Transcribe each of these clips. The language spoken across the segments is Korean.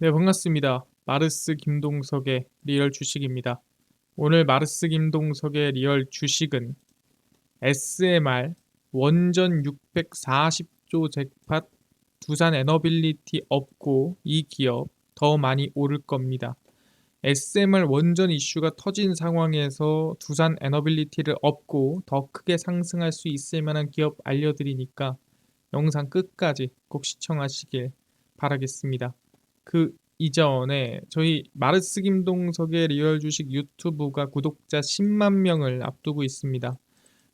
네, 반갑습니다. 마르스 김동석의 리얼 주식입니다. 오늘 마르스 김동석의 리얼 주식은 SMR 원전 640조 잭팟 두산 에너빌리티 업고 이 기업 더 많이 오를 겁니다. SMR 원전 이슈가 터진 상황에서 두산 에너빌리티를 업고 더 크게 상승할 수 있을 만한 기업 알려드리니까 영상 끝까지 꼭 시청하시길 바라겠습니다. 그 이전에 저희 마르스 김동석의 리얼 주식 유튜브가 구독자 10만 명을 앞두고 있습니다.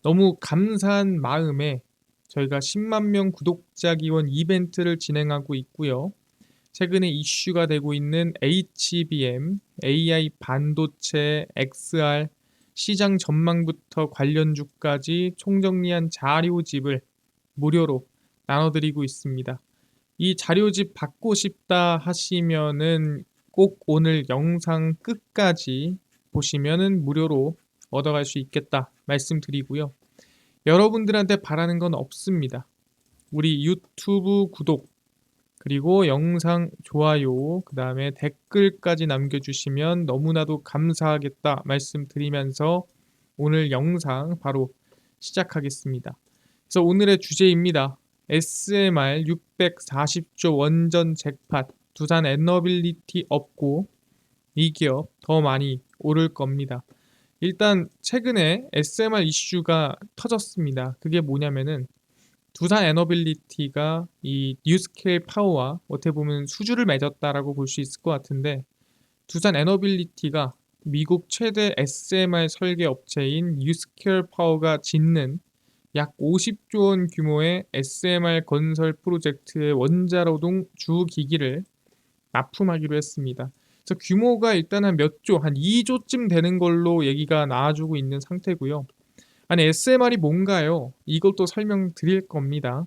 너무 감사한 마음에 저희가 10만 명 구독자 기원 이벤트를 진행하고 있고요. 최근에 이슈가 되고 있는 HBM, AI 반도체, XR 시장 전망부터 관련주까지 총정리한 자료집을 무료로 나눠드리고 있습니다. 이 자료집 받고 싶다 하시면은 꼭 오늘 영상 끝까지 보시면은 무료로 얻어갈 수 있겠다 말씀드리고요. 여러분들한테 바라는 건 없습니다. 우리 유튜브 구독, 그리고 영상 좋아요, 그 다음에 댓글까지 남겨주시면 너무나도 감사하겠다 말씀드리면서 오늘 영상 바로 시작하겠습니다. 그래서 오늘의 주제입니다. SMR 640조 원전 잭팟 두산 에너빌리티 업고 이 기업 더 많이 오를 겁니다. 일단 최근에 SMR 이슈가 터졌습니다. 그게 뭐냐면은 두산 에너빌리티가 이 뉴스케일 파워와 어떻게 보면 수주를 맺었다라고 볼 수 있을 것 같은데, 두산 에너빌리티가 미국 최대 SMR 설계 업체인 뉴스케일 파워가 짓는 약 50조 원 규모의 SMR 건설 프로젝트의 원자로동 주 기기를 납품하기로 했습니다. 그래서 규모가 일단 한 몇 조, 한 2조쯤 되는 걸로 얘기가 나와주고 있는 상태고요. 아니, SMR이 뭔가요? 이것도 설명드릴 겁니다.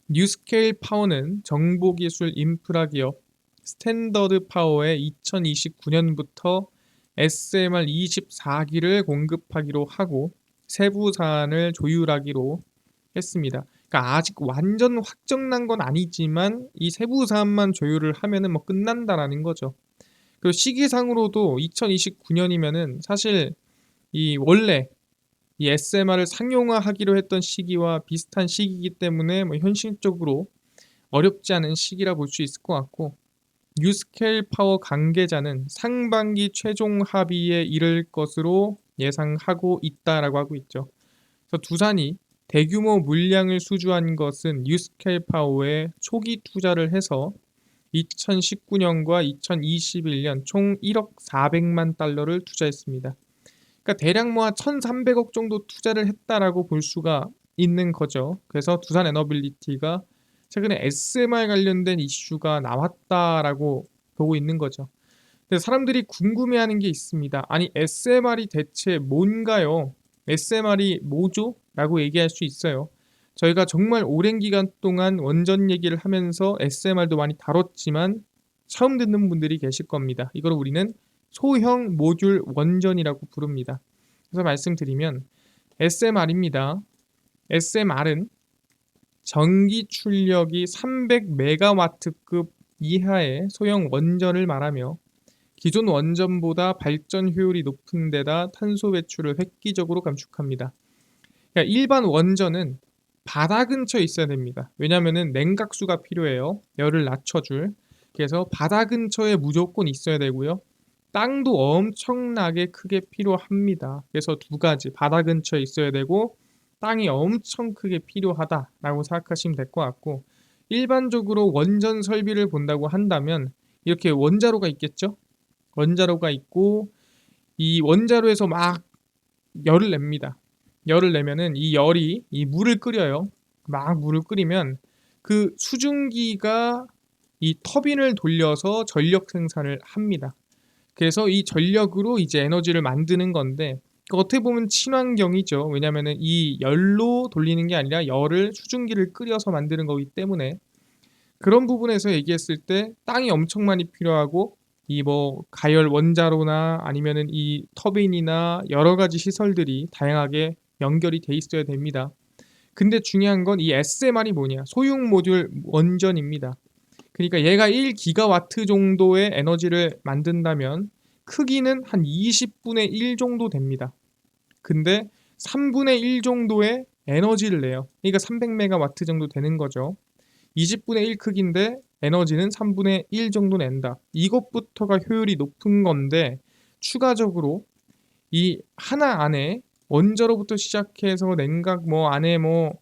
뉴스케일 파워는 정보기술 인프라 기업 스탠더드 파워에 2029년부터 SMR 24기를 공급하기로 하고 세부 사안을 조율하기로 했습니다. 그러니까 아직 완전 확정난 건 아니지만 이 세부 사안만 조율을 하면은 뭐 끝난다라는 거죠. 그리고 시기상으로도 2029년이면은 사실 이 원래 이 SMR을 상용화하기로 했던 시기와 비슷한 시기이기 때문에 뭐 현실적으로 어렵지 않은 시기라 볼 수 있을 것 같고, 뉴스케일 파워 관계자는 상반기 최종 합의에 이를 것으로 예상하고 있다라고 하고 있죠. 그래서 두산이 대규모 물량을 수주한 것은 뉴스케일 파워에 초기 투자를 해서 2019년과 2021년 총 1억 400만 달러를 투자했습니다. 그러니까 대략 뭐 1,300억 정도 투자를 했다라고 볼 수가 있는 거죠. 그래서 두산 에너빌리티가 최근에 SMR 관련된 이슈가 나왔다라고 보고 있는 거죠. 근데 사람들이 궁금해하는 게 있습니다. 아니, SMR이 대체 뭔가요? SMR이 뭐죠? 라고 얘기할 수 있어요. 저희가 정말 오랜 기간 동안 원전 얘기를 하면서 SMR도 많이 다뤘지만 처음 듣는 분들이 계실 겁니다. 이걸 우리는 소형 모듈 원전이라고 부릅니다. 그래서 말씀드리면 SMR입니다. SMR은 전기 출력이 300메가와트급 이하의 소형 원전을 말하며 기존 원전보다 발전 효율이 높은 데다 탄소 배출을 획기적으로 감축합니다. 그러니까 일반 원전은 바다 근처에 있어야 됩니다. 왜냐하면 냉각수가 필요해요. 열을 낮춰줄. 그래서 바다 근처에 무조건 있어야 되고요. 땅도 엄청나게 크게 필요합니다. 그래서 두 가지, 바다 근처에 있어야 되고 땅이 엄청 크게 필요하다라고 생각하시면 될 것 같고, 일반적으로 원전 설비를 본다고 한다면 이렇게 원자로가 있겠죠? 원자로가 있고 이 원자로에서 막 열을 냅니다. 열을 내면은 이 열이 이 물을 끓여요. 막 물을 끓이면 그 수증기가 이 터빈을 돌려서 전력 생산을 합니다. 그래서 이 전력으로 이제 에너지를 만드는 건데, 어떻게 보면 친환경이죠. 왜냐면은 이 열로 돌리는 게 아니라 열을 수증기를 끓여서 만드는 거기 때문에 그런 부분에서 얘기했을 때 땅이 엄청 많이 필요하고 이 뭐 가열 원자로나 아니면은 이 터빈이나 여러 가지 시설들이 다양하게 연결이 돼 있어야 됩니다. 근데 중요한 건 이 SMR이 뭐냐? 소형 모듈 원전입니다. 그러니까 얘가 1기가와트 정도의 에너지를 만든다면 크기는 한 20분의 1 정도 됩니다. 근데 3분의 1 정도의 에너지를 내요. 그러니까 300메가와트 정도 되는 거죠. 20분의 1 크기인데 에너지는 3분의 1 정도 낸다. 이것부터가 효율이 높은 건데 추가적으로 이 하나 안에 원자로부터 시작해서 냉각 뭐 안에 뭐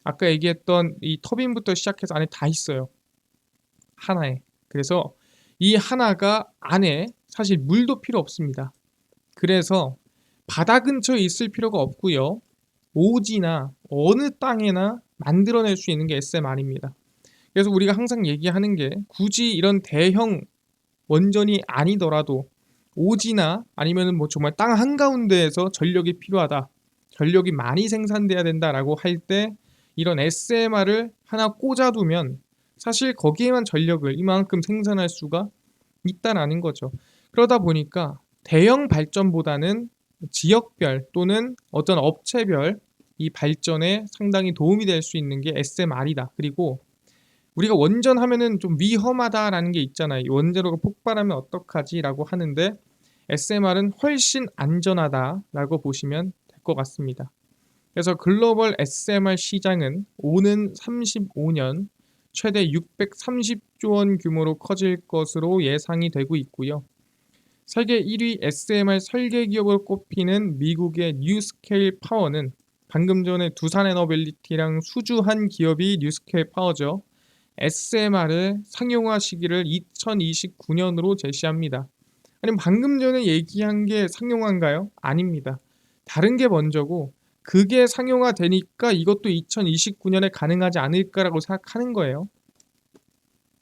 아까 얘기했던 이 터빈부터 시작해서 안에 다 있어요. 하나에. 그래서 이 하나가 안에 사실 물도 필요 없습니다. 그래서 바다 근처에 있을 필요가 없고요. 오지나 어느 땅에나 만들어낼 수 있는 게 SMR입니다. 그래서 우리가 항상 얘기하는 게 굳이 이런 대형 원전이 아니더라도 오지나 아니면은 뭐 정말 땅 한가운데에서 전력이 필요하다. 전력이 많이 생산돼야 된다라고 할 때 이런 SMR을 하나 꽂아두면 사실 거기에만 전력을 이만큼 생산할 수가 있다라는 거죠. 그러다 보니까 대형 발전보다는 지역별 또는 어떤 업체별 이 발전에 상당히 도움이 될 수 있는 게 SMR이다. 그리고 우리가 원전 하면은 좀 위험하다라는 게 있잖아요. 이 원자로가 폭발하면 어떡하지라고 하는데 SMR은 훨씬 안전하다라고 보시면 될 것 같습니다. 그래서 글로벌 SMR 시장은 오는 35년 최대 630조 원 규모로 커질 것으로 예상이 되고 있고요. 세계 1위 SMR 설계 기업으로 꼽히는 미국의 뉴스케일 파워는 방금 전에 두산에너빌리티랑 수주한 기업이 뉴스케일 파워죠. SMR을 상용화 시기를 2029년으로 제시합니다. 아니 방금 전에 얘기한 게 상용화인가요? 아닙니다. 다른 게 먼저고 그게 상용화 되니까 이것도 2029년에 가능하지 않을까라고 생각하는 거예요.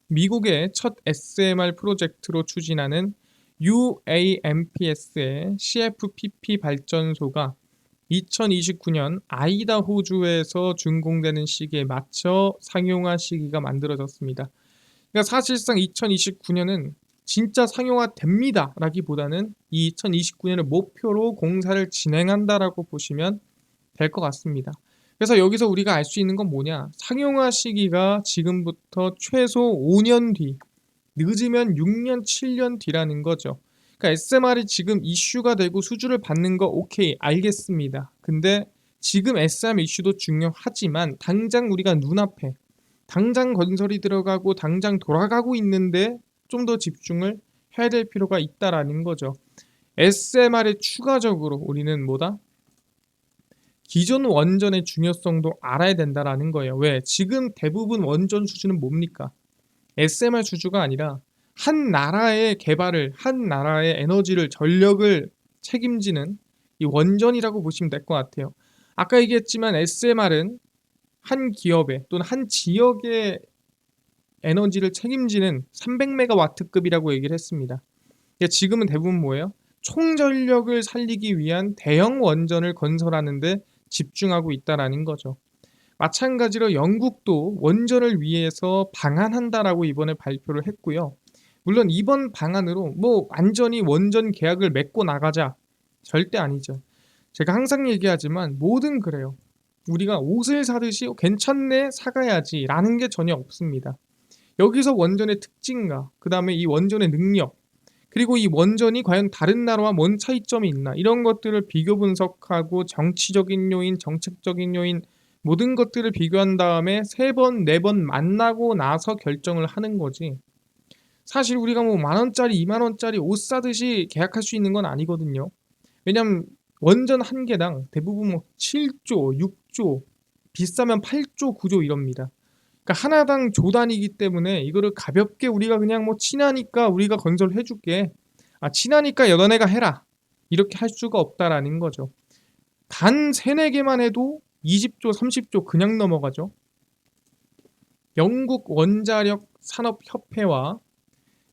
미국의 첫 SMR 프로젝트로 추진하는 UAMPS의 CFPP 발전소가 2029년 아이다호주에서 준공되는 시기에 맞춰 상용화 시기가 만들어졌습니다. 그러니까 사실상 2029년은 진짜 상용화 됩니다 라기보다는 이 2029년을 목표로 공사를 진행한다라고 보시면 될 것 같습니다. 그래서 여기서 우리가 알 수 있는 건 뭐냐? 상용화 시기가 지금부터 최소 5년 뒤, 늦으면 6년, 7년 뒤라는 거죠. 그러니까 SMR이 지금 이슈가 되고 수주를 받는 거 오케이, 알겠습니다. 근데 지금 SMR 이슈도 중요하지만 당장 우리가 눈앞에 당장 건설이 들어가고 당장 돌아가고 있는데 좀 더 집중을 해야 될 필요가 있다라는 거죠. SMR에 추가적으로 우리는 뭐다? 기존 원전의 중요성도 알아야 된다라는 거예요. 왜? 지금 대부분 원전 수주는 뭡니까? SMR 수주가 아니라 한 나라의 개발을, 한 나라의 에너지를, 전력을 책임지는 이 원전이라고 보시면 될 것 같아요. 아까 얘기했지만 SMR은 한 기업의 또는 한 지역의 에너지를 책임지는 300메가와트급이라고 얘기를 했습니다. 지금은 대부분 뭐예요? 총전력을 살리기 위한 대형 원전을 건설하는데 집중하고 있다라는 거죠. 마찬가지로 영국도 원전을 위해서 방한한다라고 이번에 발표를 했고요. 물론 이번 방안으로 뭐 완전히 원전 계약을 맺고 나가자 절대 아니죠. 제가 항상 얘기하지만 뭐든 그래요. 우리가 옷을 사듯이 괜찮네 사가야지 라는 게 전혀 없습니다. 여기서 원전의 특징과 그 다음에 이 원전의 능력 그리고 이 원전이 과연 다른 나라와 뭔 차이점이 있나 이런 것들을 비교 분석하고 정치적인 요인, 정책적인 요인 모든 것들을 비교한 다음에 3번, 4번 만나고 나서 결정을 하는 거지. 사실 우리가 뭐 만원짜리, 2만원짜리 옷 사듯이 계약할 수 있는 건 아니거든요. 왜냐면 원전 한 개당 대부분 뭐 7조, 6조, 비싸면 8조, 9조 이럽니다. 그러니까 하나당 조 단위이기 때문에 이거를 가볍게 우리가 그냥 뭐 친하니까 우리가 건설해 줄게. 아, 친하니까 너네가 해라. 이렇게 할 수가 없다라는 거죠. 단 3, 4개만 해도 20조, 30조 그냥 넘어가죠. 영국 원자력 산업협회와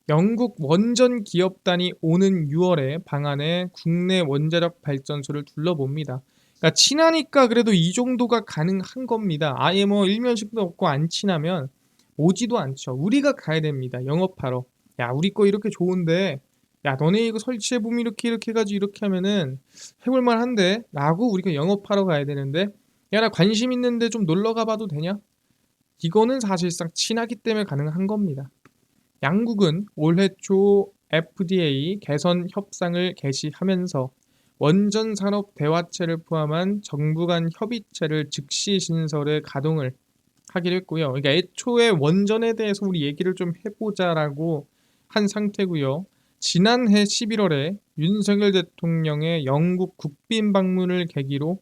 영국 원전 기업단이 오는 6월에 방한해 국내 원자력 발전소를 둘러봅니다. 그러니까 친하니까 그래도 이 정도가 가능한 겁니다. 아예 뭐 일면식도 없고 안 친하면 오지도 않죠. 우리가 가야 됩니다. 영업하러. 야, 우리 거 이렇게 좋은데 야, 너네 이거 설치해보면 이렇게 해가지고 이렇게 하면은 해볼만 한데 라고 우리가 영업하러 가야 되는데 야, 나 관심 있는데 좀 놀러 가봐도 되냐? 이거는 사실상 친하기 때문에 가능한 겁니다. 양국은 올해 초 FDA 개선 협상을 개시하면서 원전 산업 대화체를 포함한 정부 간 협의체를 즉시 신설에 가동을 하기로 했고요. 그러니까 애초에 원전에 대해서 우리 얘기를 좀 해보자라고 한 상태고요. 지난해 11월에 윤석열 대통령의 영국 국빈 방문을 계기로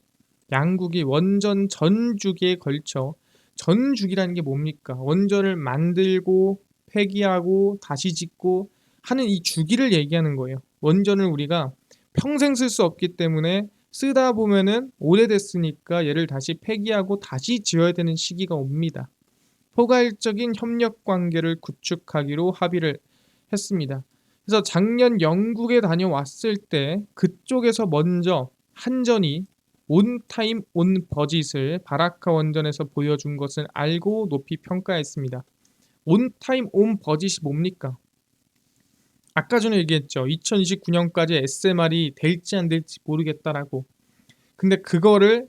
양국이 원전 전주기에 걸쳐, 전주기라는 게 뭡니까? 원전을 만들고 폐기하고 다시 짓고 하는 이 주기를 얘기하는 거예요. 원전을 우리가 평생 쓸 수 없기 때문에 쓰다 보면은 오래됐으니까 얘를 다시 폐기하고 다시 지어야 되는 시기가 옵니다. 포괄적인 협력 관계를 구축하기로 합의를 했습니다. 그래서 작년 영국에 다녀왔을 때 그쪽에서 먼저 한전이 온타임 온버짓을 바라카 원전에서 보여준 것을 알고 높이 평가했습니다. 온타임 온버짓이 뭡니까? 아까 전에 얘기했죠. 2029년까지 SMR이 될지 안 될지 모르겠다라고. 근데 그거를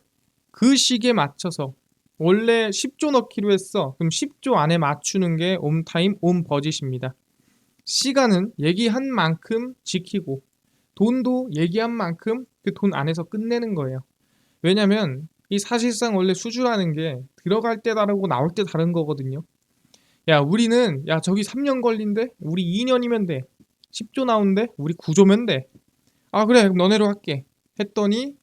그 시기에 맞춰서 원래 10조 넣기로 했어. 그럼 10조 안에 맞추는 게 온타임 온버짓입니다. 시간은 얘기한 만큼 지키고 돈도 얘기한 만큼 그 돈 안에서 끝내는 거예요. 왜냐면 이 사실상 원래 수주라는 게 들어갈 때 다르고 나올 때 다른 거거든요. 야, 우리는 야 저기 3년 걸린대? 우리 2년이면 돼. 10조 나온대? 우리 9조면 돼. 아 그래 그럼 너네로 할게. 했더니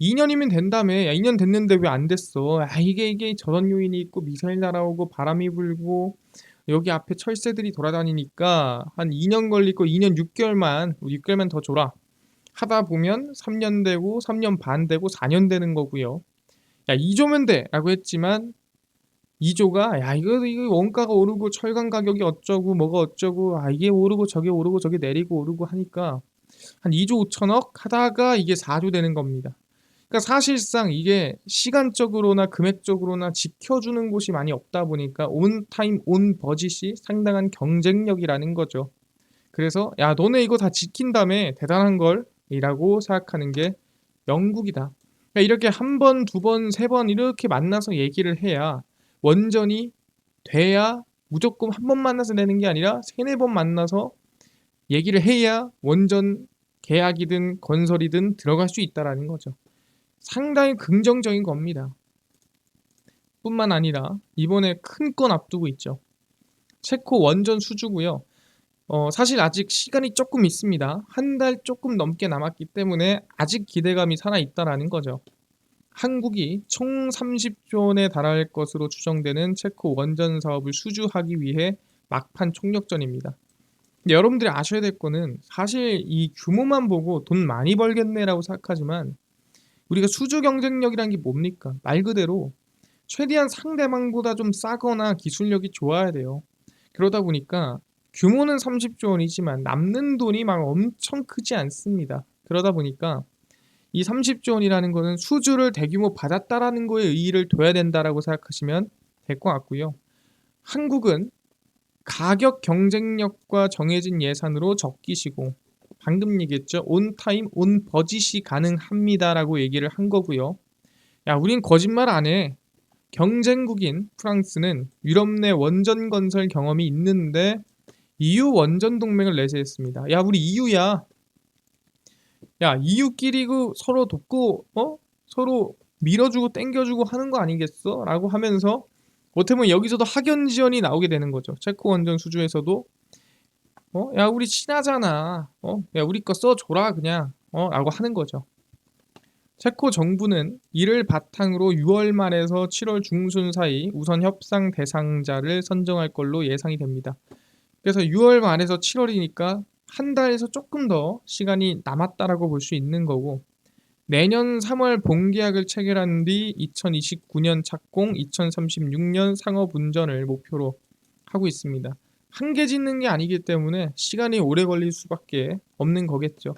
2년이면 된다며. 야 2년 됐는데 왜 안 됐어? 아 이게 저런 요인이 있고 미사일 날아오고 바람이 불고 여기 앞에 철새들이 돌아다니니까 한 2년 걸리고 2년 6개월만 6개월만 더 줘라. 하다 보면 3년 되고 3년 반 되고 4년 되는 거고요. 야 2조면 돼 라고 했지만 2조가 야 이거 원가가 오르고 철강 가격이 어쩌고 뭐가 어쩌고 아 이게 오르고 저게 내리고 오르고 하니까 한 2조 5천억 하다가 이게 4조 되는 겁니다. 그러니까 사실상 이게 시간적으로나 금액적으로나 지켜주는 곳이 많이 없다 보니까 온 타임 온 버짓이 상당한 경쟁력이라는 거죠. 그래서 야 너네 이거 다 지킨 다음에 대단한 걸 이라고 생각하는 게 영국이다. 그러니까 이렇게 한 번, 두 번, 세 번 이렇게 만나서 얘기를 해야 원전이 돼야 무조건 한 번 만나서 내는 게 아니라 세네 번 만나서 얘기를 해야 원전 계약이든 건설이든 들어갈 수 있다라는 거죠. 상당히 긍정적인 겁니다. 뿐만 아니라 이번에 큰 건 앞두고 있죠. 체코 원전 수주고요. 사실 아직 시간이 조금 있습니다. 한 달 조금 넘게 남았기 때문에 아직 기대감이 살아있다라는 거죠. 한국이 총 30조 원에 달할 것으로 추정되는 체코 원전 사업을 수주하기 위해 막판 총력전입니다. 근데 여러분들이 아셔야 될 거는 사실 이 규모만 보고 돈 많이 벌겠네라고 생각하지만 우리가 수주 경쟁력이란 게 뭡니까? 말 그대로 최대한 상대방보다 좀 싸거나 기술력이 좋아야 돼요. 그러다 보니까 규모는 30조 원이지만 남는 돈이 막 엄청 크지 않습니다. 그러다 보니까 이 30조 원이라는 거는 수주를 대규모 받았다라는 거에 의의를 둬야 된다라고 생각하시면 될 것 같고요. 한국은 가격 경쟁력과 정해진 예산으로 적기시고 방금 얘기했죠. 온타임 온버짓이 가능합니다라고 얘기를 한 거고요. 야, 우린 거짓말 안 해. 경쟁국인 프랑스는 유럽 내 원전 건설 경험이 있는데 EU 원전 동맹을 내세웠습니다. 야, 우리 EU야. 야, EU끼리 그 서로 돕고 서로 밀어주고 땡겨주고 하는 거 아니겠어? 라고 하면서 어떻게 보면 여기서도 학연 지원이 나오게 되는 거죠. 체코 원전 수주에서도 야, 우리 친하잖아. 야, 우리 거 써줘라 그냥. 라고 하는 거죠. 체코 정부는 이를 바탕으로 6월 말에서 7월 중순 사이 우선 협상 대상자를 선정할 걸로 예상이 됩니다. 그래서 6월 말에서 7월이니까 한 달에서 조금 더 시간이 남았다라고 볼 수 있는 거고 내년 3월 본계약을 체결한 뒤 2029년 착공, 2036년 상업 운전을 목표로 하고 있습니다. 한 개 짓는 게 아니기 때문에 시간이 오래 걸릴 수밖에 없는 거겠죠.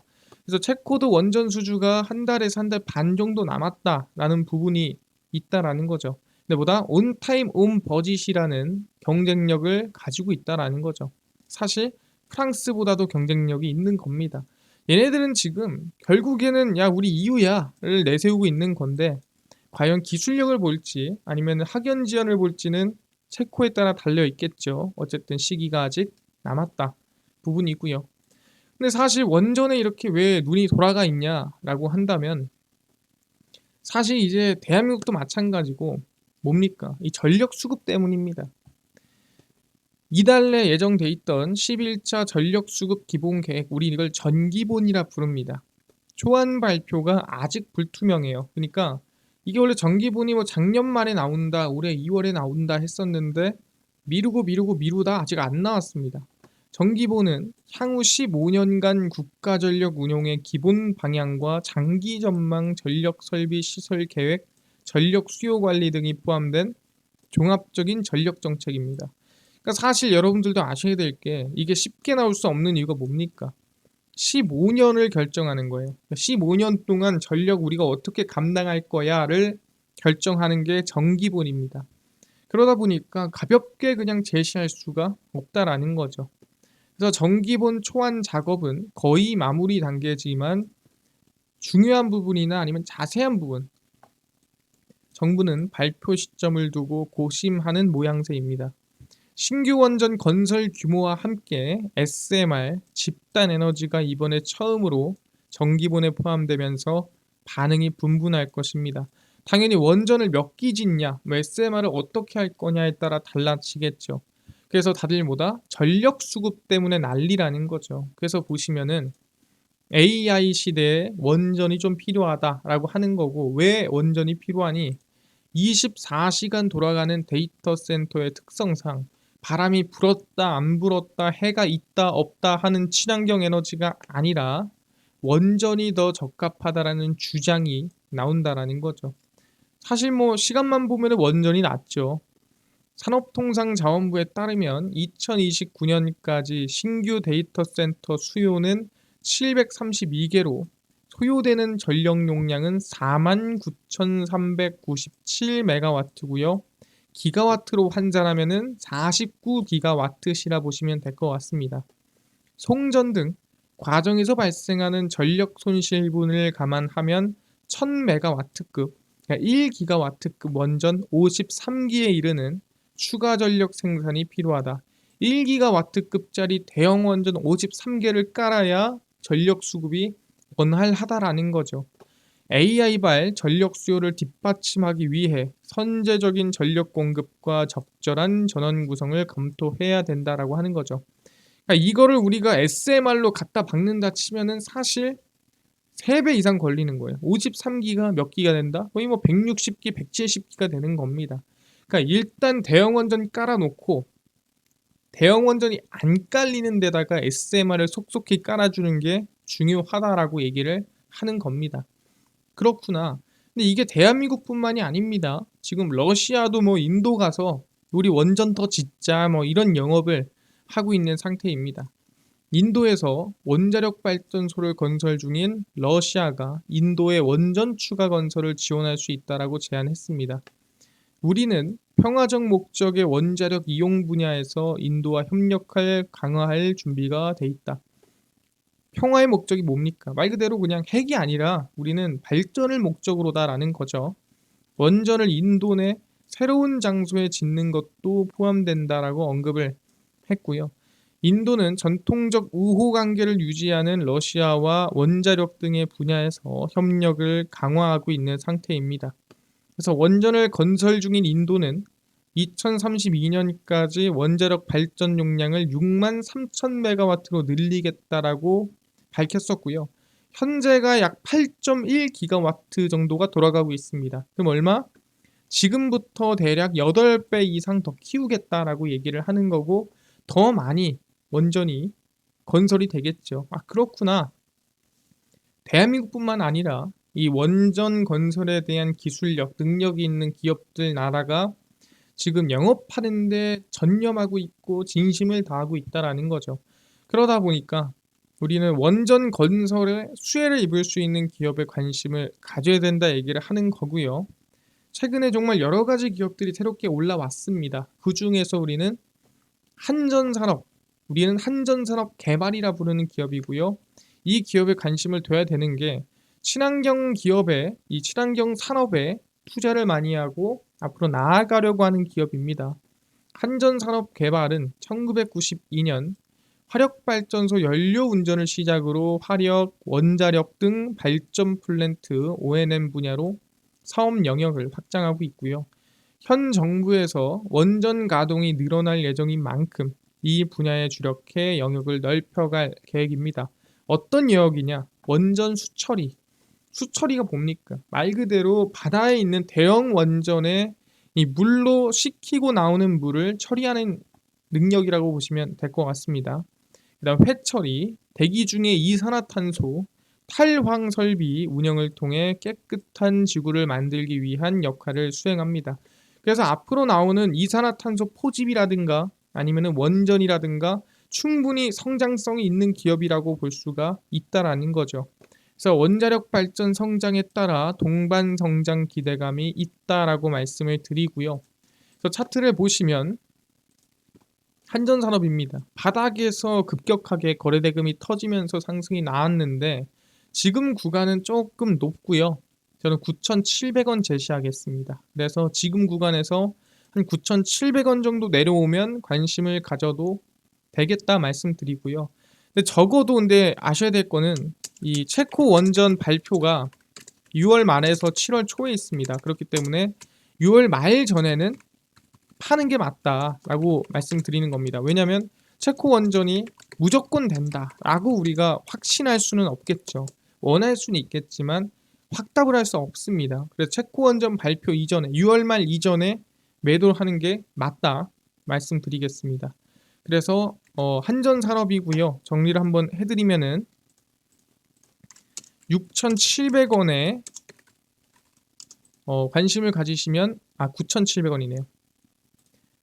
그래서 체코도 원전 수주가 한 달에서 한 달 반 정도 남았다라는 부분이 있다라는 거죠. 근데 보다 온타임 온버짓이라는 경쟁력을 가지고 있다라는 거죠. 사실 프랑스보다도 경쟁력이 있는 겁니다. 얘네들은 지금 결국에는 야 우리 EU야를 내세우고 있는 건데 과연 기술력을 볼지 아니면 학연 지원을 볼지는 체코에 따라 달려 있겠죠. 어쨌든 시기가 아직 남았다 부분이 있고요. 근데 사실 원전에 이렇게 왜 눈이 돌아가 있냐라고 한다면 사실 이제 대한민국도 마찬가지고 뭡니까? 이 전력 수급 때문입니다. 이달 내 예정돼 있던 11차 전력 수급 기본 계획, 우리 이걸 전기본이라 부릅니다. 초안 발표가 아직 불투명해요. 그러니까 이게 원래 전기본이 뭐 작년 말에 나온다, 올해 2월에 나온다 했었는데 미루다 아직 안 나왔습니다. 전기본은 향후 15년간 국가전력 운용의 기본 방향과 장기 전망 전력 설비 시설 계획, 전력 수요 관리 등이 포함된 종합적인 전력 정책입니다. 그러니까 사실 여러분들도 아셔야 될 게 이게 쉽게 나올 수 없는 이유가 뭡니까? 15년을 결정하는 거예요. 15년 동안 전력 우리가 어떻게 감당할 거야를 결정하는 게 정기본입니다. 그러다 보니까 가볍게 그냥 제시할 수가 없다라는 거죠. 그래서 정기본 초안 작업은 거의 마무리 단계지만 중요한 부분이나 아니면 자세한 부분 정부는 발표 시점을 두고 고심하는 모양새입니다. 신규 원전 건설 규모와 함께 SMR 집단 에너지가 이번에 처음으로 정기본에 포함되면서 반응이 분분할 것입니다. 당연히 원전을 몇 기 짓냐, SMR을 어떻게 할 거냐에 따라 달라지겠죠. 그래서 다들 뭐다? 전력 수급 때문에 난리라는 거죠. 그래서 보시면은 AI 시대에 원전이 좀 필요하다라고 하는 거고, 왜 원전이 필요하니? 24시간 돌아가는 데이터 센터의 특성상 바람이 불었다 안 불었다 해가 있다 없다 하는 친환경 에너지가 아니라 원전이 더 적합하다라는 주장이 나온다라는 거죠. 사실 뭐 시간만 보면 원전이 낫죠. 산업통상자원부에 따르면 2029년까지 신규 데이터 센터 수요는 732개로 소요되는 전력 용량은 49,397메가와트고요. 기가와트로 환산하면은 49기가와트시라 보시면 될 것 같습니다. 송전 등 과정에서 발생하는 전력 손실분을 감안하면 1000메가와트급, 그러니까 1기가와트급 원전 53기에 이르는 추가 전력 생산이 필요하다. 1기가와트급짜리 대형 원전 53개를 깔아야 전력 수급이 원활하다라는 거죠. AI발 전력 수요를 뒷받침하기 위해 선제적인 전력 공급과 적절한 전원 구성을 검토해야 된다라고 하는 거죠. 그러니까 이거를 우리가 SMR로 갖다 박는다 치면은 사실 3배 이상 걸리는 거예요. 53기가 몇 기가 된다? 거의 뭐 160기, 170기가 되는 겁니다. 그러니까 일단 대형 원전 깔아놓고 대형 원전이 안 깔리는 데다가 SMR을 속속히 깔아주는 게 중요하다라고 얘기를 하는 겁니다. 그렇구나. 근데 이게 대한민국뿐만이 아닙니다. 지금 러시아도 뭐 인도 가서 우리 원전 더 짓자 뭐 이런 영업을 하고 있는 상태입니다. 인도에서 원자력 발전소를 건설 중인 러시아가 인도의 원전 추가 건설을 지원할 수 있다라고 제안했습니다. 우리는 평화적 목적의 원자력 이용 분야에서 인도와 협력할 강화할 준비가 돼 있다. 평화의 목적이 뭡니까? 말 그대로 그냥 핵이 아니라 우리는 발전을 목적으로다라는 거죠. 원전을 인도 내 새로운 장소에 짓는 것도 포함된다라고 언급을 했고요. 인도는 전통적 우호 관계를 유지하는 러시아와 원자력 등의 분야에서 협력을 강화하고 있는 상태입니다. 그래서 원전을 건설 중인 인도는 2032년까지 원자력 발전 용량을 6만 3천 메가와트로 늘리겠다라고 밝혔었고요. 현재가 약 8.1 기가와트 정도가 돌아가고 있습니다. 그럼 얼마? 지금부터 대략 8배 이상 더 키우겠다라고 얘기를 하는 거고 더 많이 원전이 건설이 되겠죠. 아, 그렇구나. 대한민국뿐만 아니라 이 원전 건설에 대한 기술력, 능력이 있는 기업들 나라가 지금 영업하는데 전념하고 있고 진심을 다하고 있다라는 거죠. 그러다 보니까 우리는 원전 건설에 수혜를 입을 수 있는 기업에 관심을 가져야 된다 얘기를 하는 거고요. 최근에 정말 여러 가지 기업들이 새롭게 올라왔습니다. 그 중에서 우리는 한전산업 개발이라 부르는 기업이고요. 이 기업에 관심을 둬야 되는 게 친환경 기업에, 이 친환경 산업에 투자를 많이 하고 앞으로 나아가려고 하는 기업입니다. 한전산업개발은 1992년 화력발전소 연료 운전을 시작으로 화력, 원자력 등 발전 플랜트 O&M 분야로 사업 영역을 확장하고 있고요. 현 정부에서 원전 가동이 늘어날 예정인 만큼 이 분야에 주력해 영역을 넓혀갈 계획입니다. 어떤 영역이냐? 원전 수처리. 수처리가 뭡니까? 말 그대로 바다에 있는 대형 원전에 이 물로 식히고 나오는 물을 처리하는 능력이라고 보시면 될 것 같습니다. 그다음 회처리, 대기 중의 이산화탄소, 탈황 설비 운영을 통해 깨끗한 지구를 만들기 위한 역할을 수행합니다. 그래서 앞으로 나오는 이산화탄소 포집이라든가 아니면은 원전이라든가 충분히 성장성이 있는 기업이라고 볼 수가 있다라는 거죠. 그래서 원자력 발전 성장에 따라 동반 성장 기대감이 있다라고 말씀을 드리고요. 그래서 차트를 보시면 한전산업입니다. 바닥에서 급격하게 거래대금이 터지면서 상승이 나왔는데 지금 구간은 조금 높고요. 저는 9,700원 제시하겠습니다. 그래서 지금 구간에서 한 9,700원 정도 내려오면 관심을 가져도 되겠다 말씀드리고요. 근데 적어도 근데 아셔야 될 거는 이 체코 원전 발표가 6월 말에서 7월 초에 있습니다. 그렇기 때문에 6월 말 전에는 파는 게 맞다라고 말씀드리는 겁니다. 왜냐하면 체코 원전이 무조건 된다라고 우리가 확신할 수는 없겠죠. 원할 수는 있겠지만 확답을 할 수 없습니다. 그래서 체코 원전 발표 이전에 6월 말 이전에 매도하는 게 맞다 말씀드리겠습니다. 그래서 한전산업이고요. 정리를 한번 해드리면은 6,700원에 관심을 가지시면 9,700원이네요.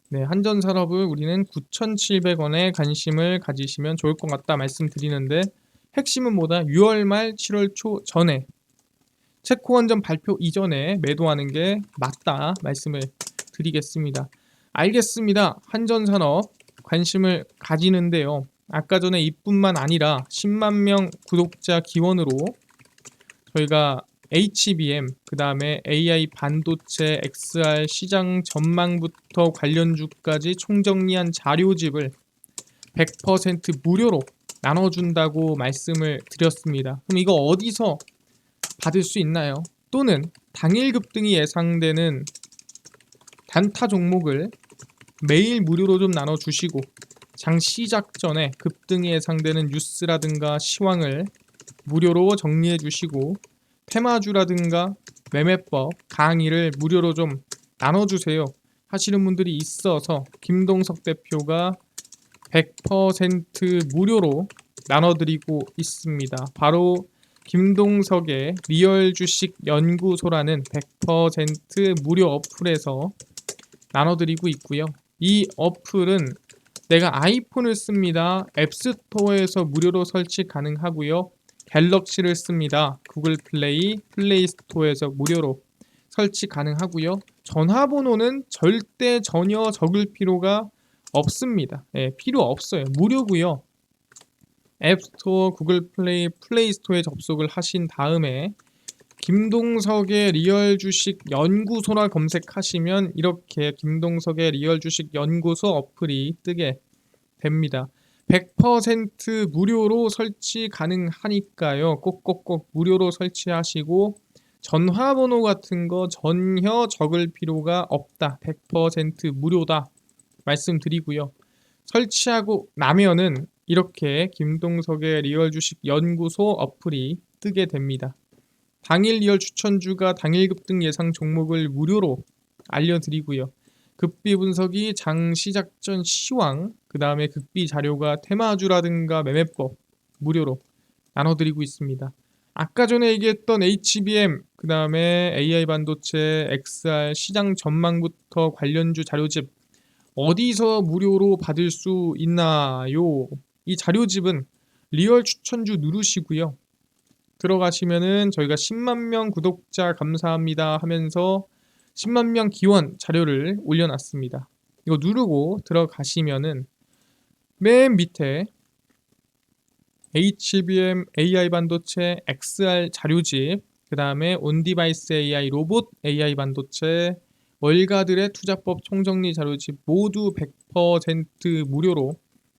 네, 한전산업을 우리는 9,700원에 관심을 가지시면 좋을 것 같다 말씀드리는데 핵심은 뭐다? 6월 말 7월 초 전에 체코 원전 발표 이전에 매도하는 게 맞다 말씀을 드리겠습니다. 알겠습니다. 한전산업 관심을 가지는데요. 아까 전에 이뿐만 아니라 10만 명 구독자 기원으로 저희가 HBM, 그 다음에 AI 반도체, XR 시장 전망부터 관련주까지 총정리한 자료집을 100% 무료로 나눠준다고 말씀을 드렸습니다. 그럼 이거 어디서 받을 수 있나요? 또는 당일 급등이 예상되는 단타 종목을 매일 무료로 좀 나눠주시고 장 시작 전에 급등이 예상되는 뉴스라든가 시황을 무료로 정리해 주시고 테마주라든가 매매법 강의를 무료로 좀 나눠주세요 하시는 분들이 있어서 김동석 대표가 100% 무료로 나눠드리고 있습니다. 바로 김동석의 리얼 주식 연구소라는 100% 무료 어플에서 나눠드리고 있고요. 이 어플은 내가 아이폰을 씁니다. 앱스토어에서 무료로 설치 가능하고요. 갤럭시를 씁니다. 구글 플레이, 플레이 스토어에서 무료로 설치 가능하고요. 전화번호는 절대 전혀 적을 필요가 없습니다. 필요 없어요. 무료고요. 앱스토어, 구글 플레이, 플레이 스토어에 접속을 하신 다음에 김동석의 리얼 주식 연구소라 검색하시면 이렇게 김동석의 리얼 주식 연구소 어플이 뜨게 됩니다. 100% 무료로 설치 가능하니까요. 꼭꼭꼭 무료로 설치하시고 전화번호 같은 거 전혀 적을 필요가 없다. 100% 무료다. 말씀드리고요. 설치하고 나면은 이렇게 김동석의 리얼 주식 연구소 어플이 뜨게 됩니다. 당일 리얼 추천주가 당일 급등 예상 종목을 무료로 알려드리고요. 급비 분석이 장 시작 전 시황, 그 다음에 급비 자료가 테마주라든가 매매법 무료로 나눠드리고 있습니다. 아까 전에 얘기했던 HBM, 그 다음에 AI 반도체, XR 시장 전망부터 관련주 자료집 어디서 무료로 받을 수 있나요? 이 자료집은 리얼 추천주 누르시고요. 들어가시면은 저희가 10만 명 구독자 감사합니다 하면서 10만 명 기원 자료를 올려놨습니다. 이거 누르고 들어가시면은 맨 밑에 HBM, AI 반도체, XR 자료집, 그 다음에 온디바이스 AI, 로봇 AI 반도체, 월가들의 투자법 총정리 자료집 모두 100% 무료로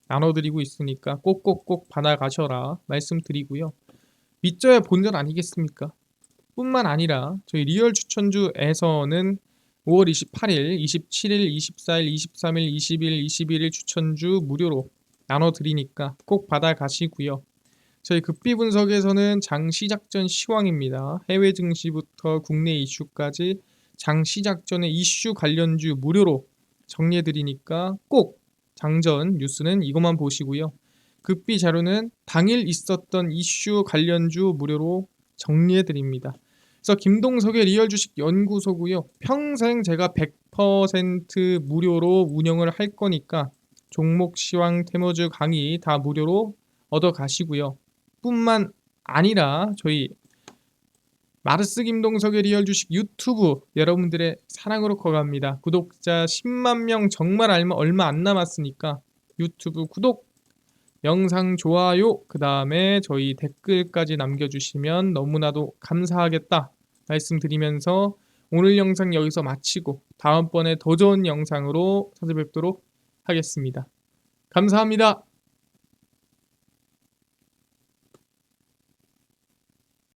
나눠드리고 있으니까 꼭꼭꼭 받아가셔라 말씀드리고요. 믿져야 본전 아니겠습니까? 뿐만 아니라 저희 리얼 추천주에서는 5월 28일, 27일, 24일, 23일, 20일, 21일 추천주 무료로 나눠드리니까 꼭 받아가시고요. 저희 급비 분석에서는 장 시작 전 시황입니다. 해외 증시부터 국내 이슈까지 장 시작 전의 이슈 관련주 무료로 정리해드리니까 꼭 장전 뉴스는 이것만 보시고요. 급비 자료는 당일 있었던 이슈 관련주 무료로 정리해드립니다. 그래서 김동석의 리얼 주식 연구소고요. 평생 제가 100% 무료로 운영을 할 거니까 종목 시황 테머즈 강의 다 무료로 얻어 가시고요. 뿐만 아니라 저희 마르스 김동석의 리얼 주식 유튜브 여러분들의 사랑으로 커갑니다. 구독자 10만 명 정말 얼마 안 남았으니까 유튜브 구독, 영상 좋아요, 그 다음에 저희 댓글까지 남겨주시면 너무나도 감사하겠다 말씀드리면서 오늘 영상 여기서 마치고 다음번에 더 좋은 영상으로 찾아뵙도록 하겠습니다. 감사합니다.